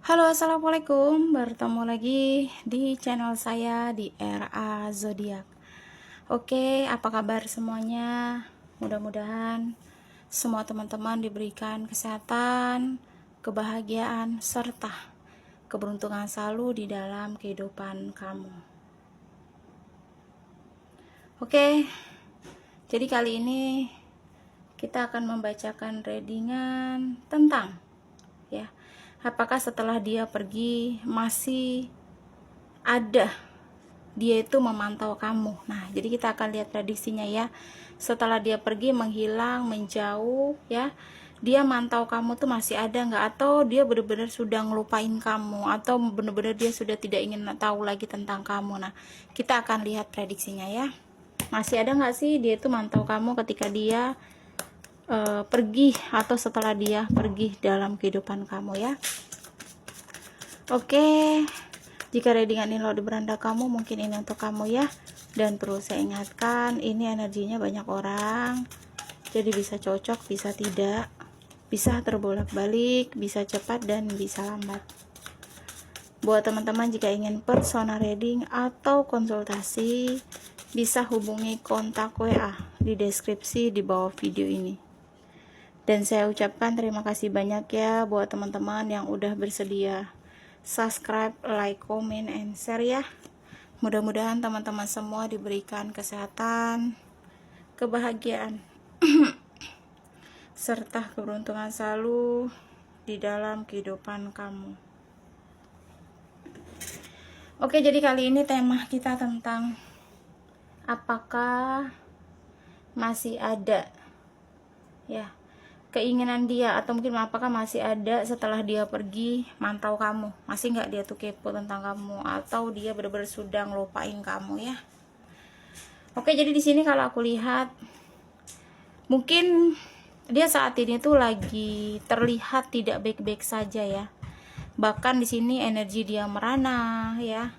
Halo, assalamualaikum. Bertemu lagi di channel saya di RA Zodiak. Oke, apa kabar semuanya? Mudah-mudahan semua teman-teman diberikan kesehatan, kebahagiaan, serta keberuntungan selalu di dalam kehidupan kamu. Oke, jadi kali ini kita akan membacakan readingan tentang apakah setelah dia pergi masih ada dia itu memantau kamu. Nah, jadi kita akan lihat prediksinya ya. Setelah dia pergi, menghilang, menjauh ya, dia mantau kamu tuh masih ada nggak, atau dia benar-benar sudah ngelupain kamu, atau benar-benar dia sudah tidak ingin tahu lagi tentang kamu. Nah, kita akan lihat prediksinya ya. Masih ada nggak sih dia itu mantau kamu ketika dia pergi, atau setelah dia pergi dalam kehidupan kamu ya. Oke, jika readingan ini lo di beranda kamu, mungkin ini untuk kamu ya. Dan perlu saya ingatkan, ini energinya banyak orang, jadi bisa cocok, bisa tidak, bisa terbolak-balik, bisa cepat dan bisa lambat. Buat teman-teman jika ingin personal reading atau konsultasi, bisa hubungi kontak WA di deskripsi di bawah video ini. Dan saya ucapkan terima kasih banyak ya buat teman-teman yang udah bersedia subscribe, like, comment, and share ya. Mudah-mudahan teman-teman semua diberikan kesehatan, kebahagiaan, serta keberuntungan selalu di dalam kehidupan kamu. Oke, jadi kali ini tema kita tentang apakah masih ada ya keinginan dia, atau mungkin apakah masih ada setelah dia pergi mantau kamu, masih nggak dia tuh kepo tentang kamu, atau dia benar-benar sudah ngelupain kamu ya. Oke, jadi di sini kalau aku lihat mungkin dia saat ini tuh lagi terlihat tidak baik-baik saja ya. Bahkan di sini energi dia merana ya,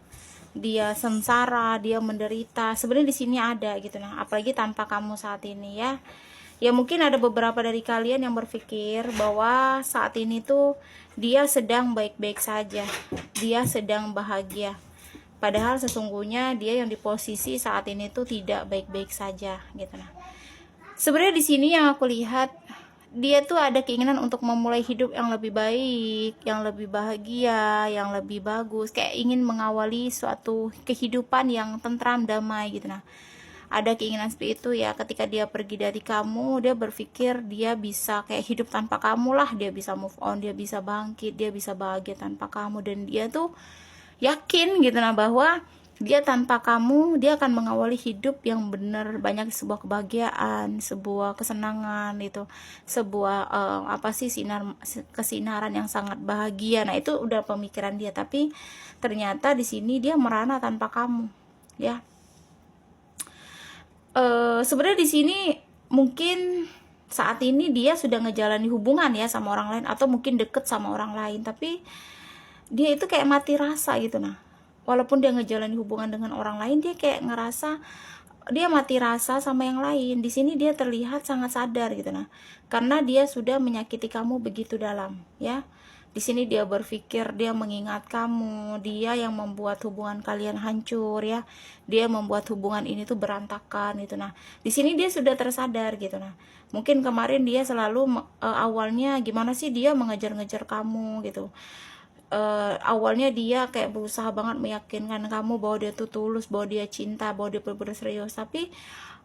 dia sengsara, dia menderita. Sebenarnya di sini ada gitu nah, apalagi tanpa kamu saat ini ya. Ya mungkin ada beberapa dari kalian yang berpikir bahwa saat ini tuh dia sedang baik-baik saja, dia sedang bahagia. Padahal sesungguhnya dia yang di posisi saat ini tuh tidak baik-baik saja gitu nah. Sebenarnya di sini yang aku lihat, dia tuh ada keinginan untuk memulai hidup yang lebih baik, yang lebih bahagia, yang lebih bagus, kayak ingin mengawali suatu kehidupan yang tentram, damai gitu nah. Ada keinginan seperti itu ya. Ketika dia pergi dari kamu, dia berpikir dia bisa kayak hidup tanpa kamu lah, dia bisa move on, dia bisa bangkit, dia bisa bahagia tanpa kamu. Dan dia tuh yakin gitu nah bahwa dia tanpa kamu, dia akan mengawali hidup yang benar, banyak sebuah kebahagiaan, sebuah kesenangan itu, sebuah kesinaran yang sangat bahagia. Nah, itu udah pemikiran dia, tapi ternyata di sini dia merana tanpa kamu ya. Sebenarnya di sini mungkin saat ini dia sudah ngejalani hubungan ya sama orang lain, atau mungkin deket sama orang lain, tapi dia itu kayak mati rasa gitu nah. Walaupun dia ngejalani hubungan dengan orang lain, dia kayak ngerasa dia mati rasa sama yang lain. Di sini dia terlihat sangat sadar gitu nah, karena dia sudah menyakiti kamu begitu dalam ya. Di sini dia berpikir, dia mengingat kamu, dia yang membuat hubungan kalian hancur ya. Dia membuat hubungan ini tuh berantakan gitu nah. Di sini dia sudah tersadar gitu nah. Mungkin kemarin dia selalu awalnya gimana sih dia mengejar-ngejar kamu gitu. Awalnya dia kayak berusaha banget meyakinkan kamu bahwa dia tuh tulus, bahwa dia cinta, bahwa dia benar-benar serius, tapi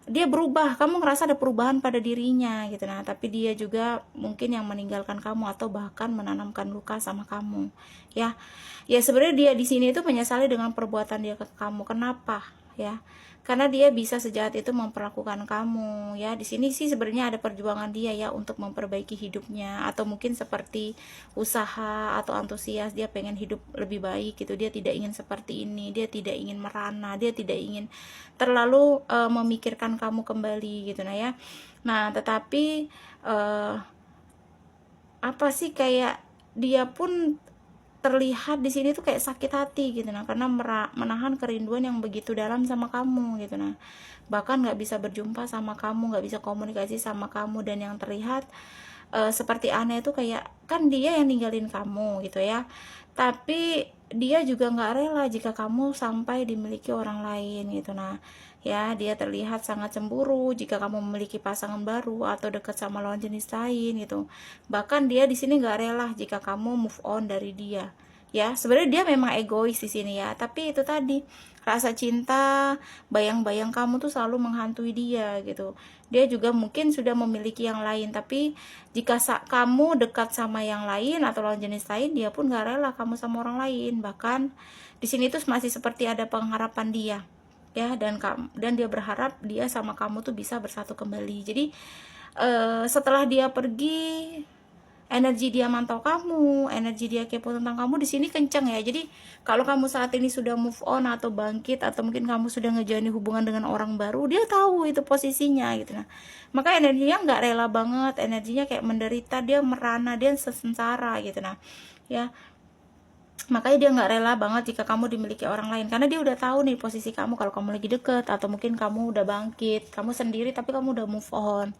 dia berubah, kamu ngerasa ada perubahan pada dirinya gitu nah. Tapi dia juga mungkin yang meninggalkan kamu, atau bahkan menanamkan luka sama kamu ya. Ya sebenarnya dia di sini itu menyesali dengan perbuatan dia ke kamu. Kenapa ya? Karena dia bisa sejahat itu memperlakukan kamu ya. Di sini sih sebenarnya ada perjuangan dia ya untuk memperbaiki hidupnya, atau mungkin seperti usaha atau antusias, dia pengen hidup lebih baik gitu. Dia tidak ingin seperti ini, dia tidak ingin merana, dia tidak ingin terlalu memikirkan kamu kembali gitu nah ya. Nah, tetapi apa sih, kayak dia pun terlihat di sini tuh kayak sakit hati gitu nah, karena menahan kerinduan yang begitu dalam sama kamu gitu nah. Bahkan nggak bisa berjumpa sama kamu, nggak bisa komunikasi sama kamu. Dan yang terlihat seperti aneh itu kayak kan dia yang ninggalin kamu gitu ya, tapi dia juga nggak rela jika kamu sampai dimiliki orang lain gitu. Nah ya, dia terlihat sangat cemburu jika kamu memiliki pasangan baru atau dekat sama lawan jenis lain gitu. Bahkan dia di sini nggak rela jika kamu move on dari dia. Ya, sebenarnya dia memang egois di sini ya, tapi itu tadi, rasa cinta, bayang-bayang kamu tuh selalu menghantui dia gitu. Dia juga mungkin sudah memiliki yang lain, tapi jika kamu dekat sama yang lain atau lawan jenis lain, dia pun gak rela kamu sama orang lain. Bahkan di sini tuh masih seperti ada pengharapan dia ya, dan dia berharap dia sama kamu tuh bisa bersatu kembali. Jadi setelah dia pergi, energi dia mantau kamu, energi dia kepo tentang kamu di sini kenceng ya. Jadi kalau kamu saat ini sudah move on atau bangkit, atau mungkin kamu sudah ngejalani hubungan dengan orang baru, dia tahu itu posisinya gitu. Nah, maka energinya nggak rela banget, energinya kayak menderita, dia merana, dia sengsara gitu. Nah ya, makanya dia nggak rela banget jika kamu dimiliki orang lain, karena dia udah tahu nih posisi kamu kalau kamu lagi deket, atau mungkin kamu udah bangkit, kamu sendiri tapi kamu udah move on.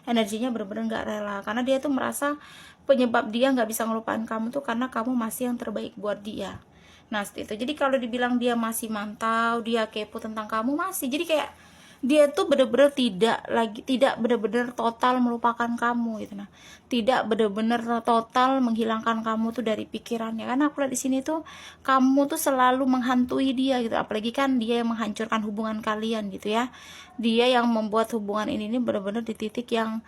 Energinya bener-bener nggak rela, karena dia tuh merasa penyebab dia nggak bisa ngelupain kamu tuh karena kamu masih yang terbaik buat dia. Nah seperti itu. Jadi kalau dibilang dia masih mantau, dia kepo tentang kamu, masih. Jadi kayak dia tuh bener-bener tidak bener-bener total melupakan kamu gitu. Nah tidak bener-bener total menghilangkan kamu tuh dari pikirannya, karena aku lihat di sini tuh kamu tuh selalu menghantui dia gitu. Apalagi kan dia yang menghancurkan hubungan kalian gitu ya, dia yang membuat hubungan ini bener-bener di titik yang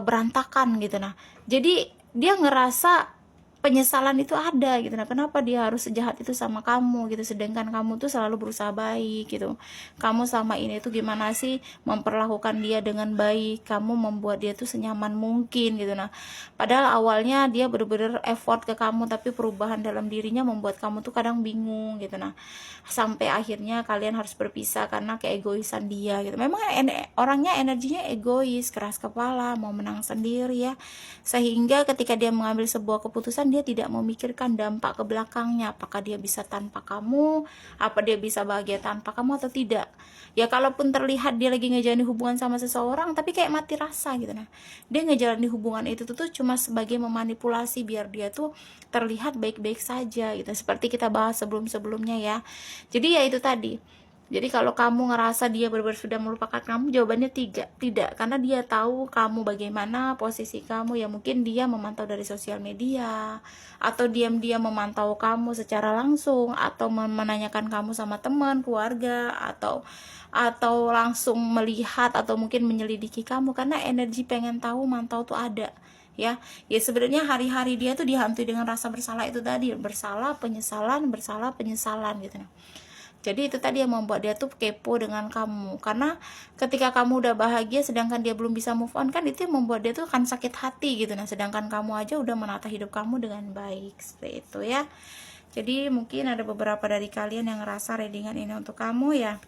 berantakan gitu. Nah jadi dia ngerasa penyesalan itu ada gitu. Nah kenapa dia harus sejahat itu sama kamu gitu, sedangkan kamu tuh selalu berusaha baik gitu. Kamu sama ini tuh gimana sih memperlakukan dia dengan baik, kamu membuat dia tuh senyaman mungkin gitu. Nah padahal awalnya dia bener-bener effort ke kamu, tapi perubahan dalam dirinya membuat kamu tuh kadang bingung gitu. Nah sampai akhirnya kalian harus berpisah karena keegoisan dia gitu. Memang orangnya energinya egois, keras kepala, mau menang sendiri ya, sehingga ketika dia mengambil sebuah keputusan, dia tidak memikirkan dampak ke belakangnya, apakah dia bisa tanpa kamu, apa dia bisa bahagia tanpa kamu atau tidak. Ya kalaupun terlihat dia lagi ngejalani hubungan sama seseorang tapi kayak mati rasa gitu. Nah dia ngejalani hubungan itu tuh cuma sebagai memanipulasi biar dia tuh terlihat baik-baik saja gitu, seperti kita bahas sebelum-sebelumnya ya. Jadi ya itu tadi, jadi kalau kamu ngerasa dia benar-benar sudah melupakan kamu, jawabannya tidak, karena dia tahu kamu bagaimana posisi kamu. Ya mungkin dia memantau dari sosial media, atau diam-diam memantau kamu secara langsung, atau menanyakan kamu sama teman, keluarga, atau langsung melihat, atau mungkin menyelidiki kamu, karena energi pengen tahu, mantau tuh ada ya. Ya sebenarnya hari-hari dia tuh dihantui dengan rasa bersalah itu tadi, bersalah penyesalan gitu. Jadi itu tadi yang membuat dia tuh kepo dengan kamu, karena ketika kamu udah bahagia sedangkan dia belum bisa move on, kan itu yang membuat dia tuh akan sakit hati gitu. Nah sedangkan kamu aja udah menata hidup kamu dengan baik, seperti itu ya. Jadi mungkin ada beberapa dari kalian yang ngerasa readingan ini untuk kamu ya.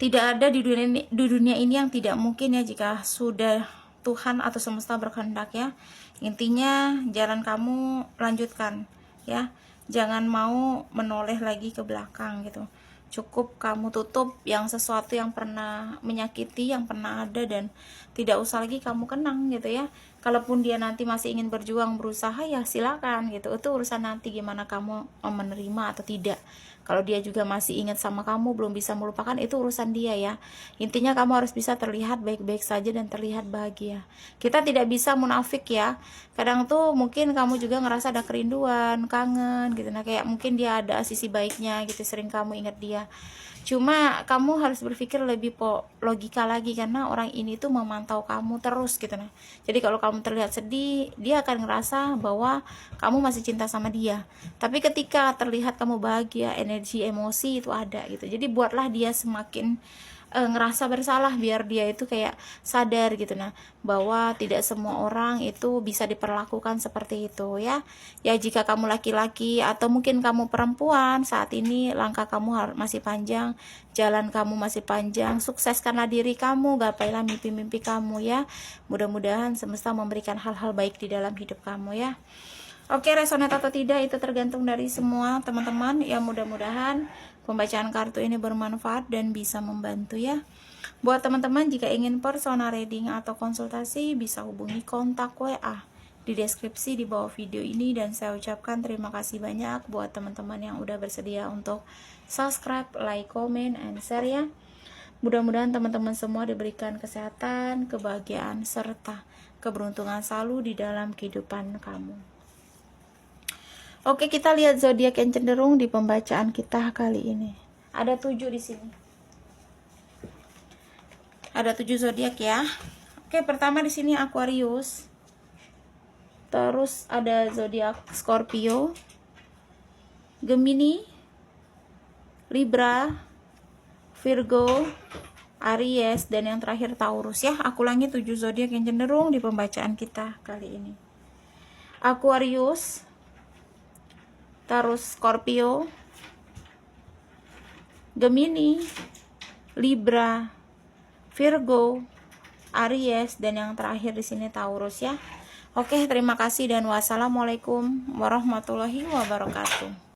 Tidak ada di dunia ini yang tidak mungkin ya jika sudah Tuhan atau semesta berkehendak ya. Intinya jalan kamu lanjutkan ya, jangan mau menoleh lagi ke belakang gitu. Cukup kamu tutup yang sesuatu yang pernah menyakiti, yang pernah ada, dan tidak usah lagi kamu kenang gitu ya. Kalaupun dia nanti masih ingin berjuang, berusaha, ya silakan gitu. Itu urusan nanti gimana kamu menerima atau tidak. Kalau dia juga masih ingat sama kamu, belum bisa melupakan, itu urusan dia ya. Intinya kamu harus bisa terlihat baik-baik saja dan terlihat bahagia. Kita tidak bisa munafik ya. Kadang tuh mungkin kamu juga ngerasa ada kerinduan, kangen gitu. Nah kayak mungkin dia ada sisi baiknya gitu, sering kamu ingat dia. Cuma kamu harus berpikir lebih logika lagi, karena orang ini tuh memantau kamu terus gitu. Nah jadi kalau kamu terlihat sedih, dia akan ngerasa bahwa kamu masih cinta sama dia. Tapi ketika terlihat kamu bahagia, energi emosi itu ada gitu. Jadi buatlah dia semakin ngerasa bersalah, biar dia itu kayak sadar gitu, nah bahwa tidak semua orang itu bisa diperlakukan seperti itu ya. Ya jika kamu laki-laki atau mungkin kamu perempuan, saat ini langkah kamu masih panjang, jalan kamu masih panjang. Sukseskanlah diri kamu, gapailah mimpi-mimpi kamu ya. Mudah-mudahan semesta memberikan hal-hal baik di dalam hidup kamu ya. Oke, resonate atau tidak itu tergantung dari semua teman-teman ya. Mudah-mudahan pembacaan kartu ini bermanfaat dan bisa membantu ya. Buat teman-teman jika ingin personal reading atau konsultasi, bisa hubungi kontak WA di deskripsi di bawah video ini. Dan saya ucapkan terima kasih banyak buat teman-teman yang udah bersedia untuk subscribe, like, comment, and share ya. Mudah-mudahan teman-teman semua diberikan kesehatan, kebahagiaan, serta keberuntungan selalu di dalam kehidupan kamu. Oke, kita lihat zodiak yang cenderung di pembacaan kita kali ini. Ada 7 di sini. Ada 7 zodiak ya. Oke, pertama di sini Aquarius. Terus ada zodiak Scorpio, Gemini, Libra, Virgo, Aries, dan yang terakhir Taurus ya. Aku ulangi 7 zodiak yang cenderung di pembacaan kita kali ini. Aquarius, terus Scorpio, Gemini, Libra, Virgo, Aries, dan yang terakhir di sini Taurus ya. Oke, terima kasih dan wassalamualaikum warahmatullahi wabarakatuh.